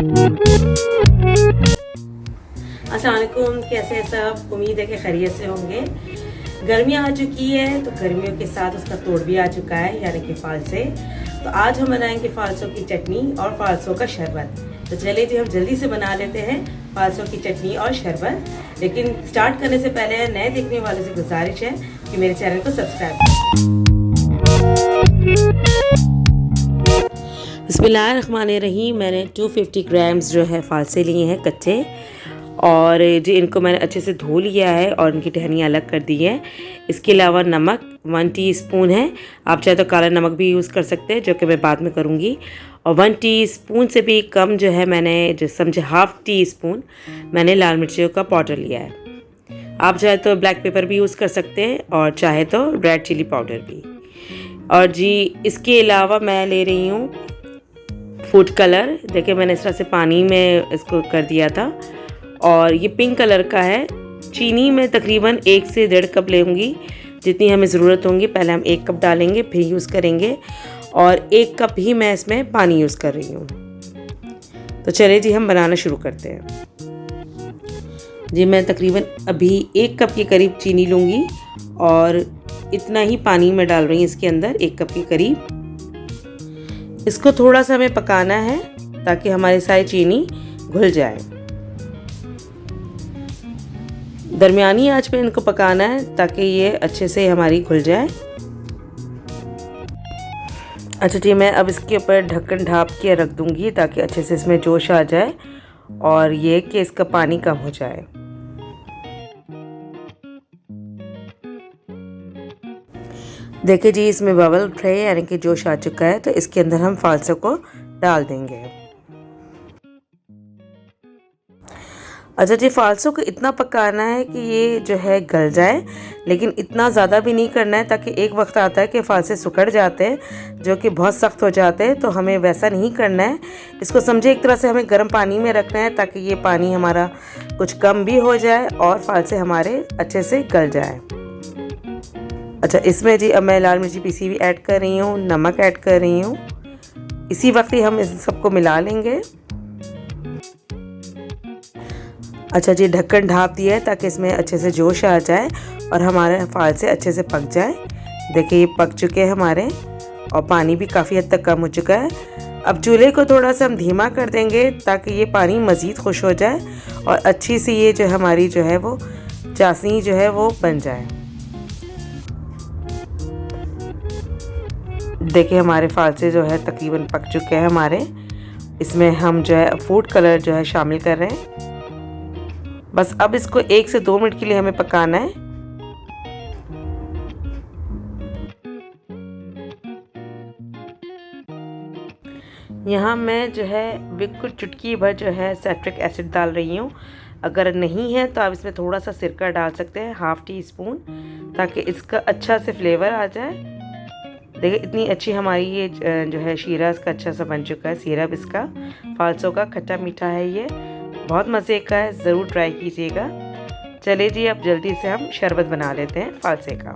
अस्सलाम वालेकुम, कैसे हैं सब। उम्मीद है कि खैरियत से होंगे। गर्मियाँ आ चुकी है तो गर्मियों के साथ उसका तोड़ भी आ चुका है, यानी कि फालसे। तो आज हम बनाएंगे फालसों की चटनी और फालसों का शरबत। तो चलिए जी, हम जल्दी से बना लेते हैं फालसों की चटनी और शरबत। लेकिन स्टार्ट करने से पहले नए देखने वाले से गुजारिश है कि मेरे चैनल को सब्सक्राइब करें। बिस्मिल्लाहिर्रहमानिर्रहीम। मैंने 250 ग्राम्स जो है फालसे लिए हैं कच्चे, और जी इनको मैंने अच्छे से धो लिया है और इनकी टहनियाँ अलग कर दी हैं। इसके अलावा नमक 1 टीस्पून है, आप चाहे तो काला नमक भी यूज़ कर सकते हैं, जो कि मैं बाद में करूँगी। और 1 टीस्पून से भी कम जो है मैंने जो समझे हाफ़ टी स्पून मैंने लाल मिर्चियों का पाउडर लिया है। आप चाहे तो ब्लैक पेपर भी यूज़ कर सकते हैं और चाहे तो रेड चिली पाउडर भी। और जी इसके अलावा मैं ले रही हूँ फूड कलर। देखिए मैंने इस तरह से पानी में इसको कर दिया था, और ये पिंक कलर का है। चीनी में तकरीबन 1 से 1.5 कप लेंगी, जितनी हमें ज़रूरत होंगी। पहले हम 1 कप डालेंगे, फिर यूज़ करेंगे, और 1 कप ही मैं इसमें पानी यूज़ कर रही हूँ। तो चलिए जी, हम बनाना शुरू करते हैं। जी मैं तकरीबन अभी 1 कप के करीब चीनी लूँगी, और इतना ही पानी में डाल रही हूँ इसके अंदर, 1 कप के करीब। इसको थोड़ा सा हमें पकाना है ताकि हमारी सारी चीनी घुल जाए। दरमियानी आंच पे इनको पकाना है ताकि ये अच्छे से हमारी घुल जाए। अच्छा जी, मैं अब इसके ऊपर ढक्कन ढाँप के रख दूँगी ताकि अच्छे से इसमें जोश आ जाए और ये कि इसका पानी कम हो जाए। देखिए जी, इसमें बबल उठ रहे हैं, यानी कि जोश आ चुका है। तो इसके अंदर हम फालसों को डाल देंगे। अच्छा जी, फालसों को इतना पकाना है कि ये जो है गल जाए, लेकिन इतना ज़्यादा भी नहीं करना है, ताकि एक वक्त आता है कि फालसे सिकुड़ जाते हैं जो कि बहुत सख्त हो जाते हैं। तो हमें वैसा नहीं करना है। इसको समझे एक तरह से हमें गर्म पानी में रखना है ताकि ये पानी हमारा कुछ कम भी हो जाए और फालसे हमारे अच्छे से गल जाए। अच्छा, इसमें जी अब मैं लाल मिर्ची पीसी भी ऐड कर रही हूँ, नमक ऐड कर रही हूँ। इसी वक्त ही हम इस सबको मिला लेंगे। अच्छा जी, ढक्कन ढाँप दिया है ताकि इसमें अच्छे से जोश आ जाए और हमारे फालसे अच्छे से पक जाए। देखिए ये पक चुके हैं हमारे, और पानी भी काफ़ी हद तक कम हो चुका है। अब चूल्हे को थोड़ा सा हम धीमा कर देंगे ताकि ये पानी मज़ीद खुश हो जाए और अच्छी सी ये जो हमारी जो है वो चाशनी जो है वो बन जाए। देखिए हमारे फालसे जो है तकरीबन पक चुके हैं हमारे। इसमें हम जो है फूड कलर जो है शामिल कर रहे हैं। बस अब इसको 1 से 2 मिनट के लिए हमें पकाना है। यहाँ मैं जो है बिल्कुल चुटकी भर जो है सिट्रिक एसिड डाल रही हूँ। अगर नहीं है तो आप इसमें थोड़ा सा सिरका डाल सकते हैं, हाफ़ टी स्पून, ताकि इसका अच्छा से फ्लेवर आ जाए। देखिए इतनी अच्छी हमारी ये जो है शीरा इसका अच्छा सा बन चुका है। सिरप इसका फालसों का खट्टा मीठा है, ये बहुत मज़े का है, ज़रूर ट्राई कीजिएगा। चलिए जी, अब जल्दी से हम शरबत बना लेते हैं फालसे का।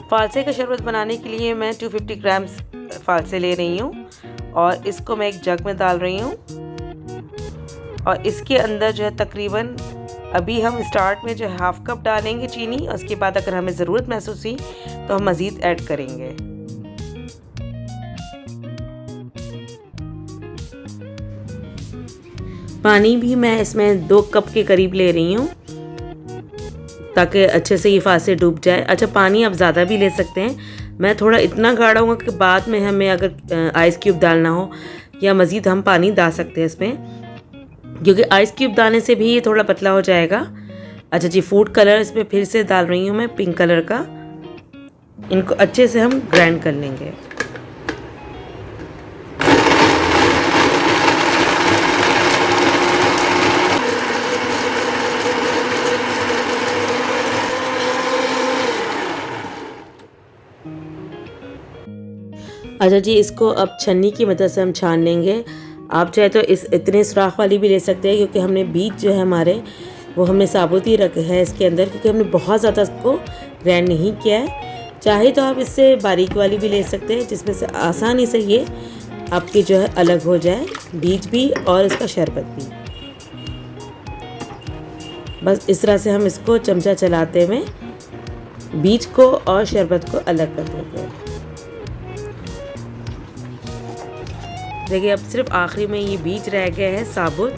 फालसे का शरबत बनाने के लिए मैं 250 ग्राम्स फालसे ले रही हूँ, और इसको मैं एक जग में डाल रही हूँ। और इसके अंदर जो है तकरीबन अभी हम स्टार्ट में जो है हाफ़ कप डालेंगे चीनी, और उसके बाद अगर हमें ज़रूरत महसूस हुई तो हम मज़ीद ऐड करेंगे। पानी भी मैं इसमें 2 कप के करीब ले रही हूँ ताकि अच्छे से ये फालसे डूब जाए। अच्छा, पानी आप ज़्यादा भी ले सकते हैं। मैं थोड़ा इतना गाढ़ा हूँ कि बाद में हमें अगर आइस क्यूब डालना हो या मज़ीद हम पानी डाल सकते हैं इसमें, क्योंकि आइस क्यूब डालने से भी ये थोड़ा पतला हो जाएगा। अच्छा जी, फूड कलर इसमें फिर से डाल रही हूँ मैं, पिंक कलर का। इनको अच्छे से हम ग्राइंड कर लेंगे। अच्छा जी, इसको अब छन्नी की मदद से हम छान लेंगे। आप चाहे तो इस इतने सुराख वाली भी ले सकते हैं, क्योंकि हमने बीज जो है हमारे वो हमने साबुत ही रखे हैं इसके अंदर, क्योंकि हमने बहुत ज़्यादा इसको ग्राइंड नहीं किया है। चाहे तो आप इससे बारीक वाली भी ले सकते हैं, जिसमें से आसानी से ये आपकी जो है अलग हो जाए, बीज भी और इसका शरबत भी। बस इस तरह से हम इसको चमचा चलाते हुए बीज को और शरबत को अलग कर देते हैं। देखिए अब सिर्फ आखिरी में ये बीज रह गए हैं साबुत।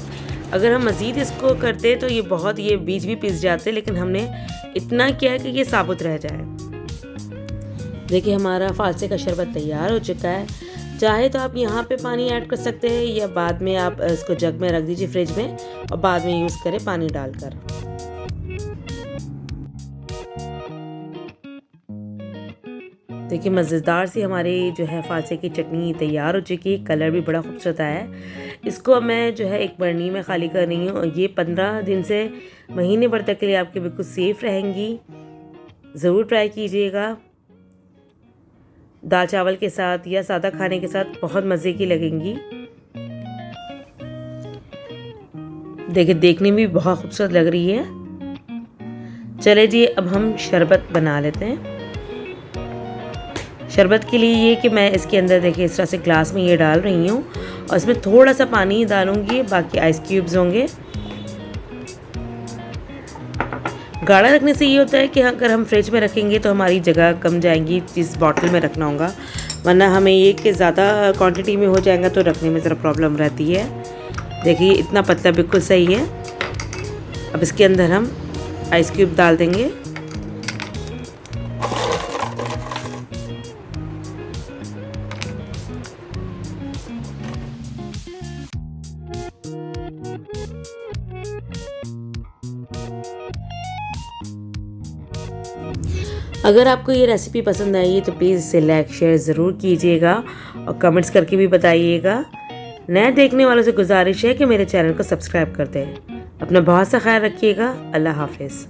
अगर हम मज़ीद इसको करते तो ये बीज भी पिस जाते, लेकिन हमने इतना किया कि ये साबुत रह जाए। देखिए हमारा फालसे का शरबत तैयार हो चुका है। चाहे तो आप यहाँ पे पानी ऐड कर सकते हैं या बाद में आप इसको जग में रख दीजिए फ्रिज में और बाद में यूज़ करें पानी डालकर। देखिए मज़ेदार सी हमारी जो है फालसे की चटनी तैयार हो चुकी है। कलर भी बड़ा खूबसूरत आया है। इसको मैं जो है एक बर्नी में खाली कर रही हूँ और ये 15 दिन से महीने भर तक के लिए आपके बिल्कुल सेफ़ रहेंगी। ज़रूर ट्राई कीजिएगा। दाल चावल के साथ या सादा खाने के साथ बहुत मज़े की लगेंगी। देखिए देखने में भी बहुत खूबसूरत लग रही है। चले जी अब हम शरबत बना लेते हैं। शरबत के लिए ये कि मैं इसके अंदर देखिए इस तरह से ग्लास में ये डाल रही हूँ और इसमें थोड़ा सा पानी डालूँगी, बाकी आइस क्यूब्स होंगे। गाढ़ा रखने से ये होता है कि अगर हम फ्रिज में रखेंगे तो हमारी जगह कम जाएंगी, जिस बॉटल में रखना होगा, वरना हमें ये कि ज़्यादा क्वांटिटी में हो जाएगा तो रखने में ज़रा प्रॉब्लम रहती है। देखिए इतना पतला बिल्कुल सही है। अब इसके अंदर हम आइस क्यूब डाल देंगे। अगर आपको ये रेसिपी पसंद आई है तो प्लीज़ इसे लाइक शेयर ज़रूर कीजिएगा और कमेंट्स करके भी बताइएगा। नए देखने वालों से गुजारिश है कि मेरे चैनल को सब्सक्राइब कर दें। अपना बहुत सा ख्याल रखिएगा। अल्लाह हाफ़िज़।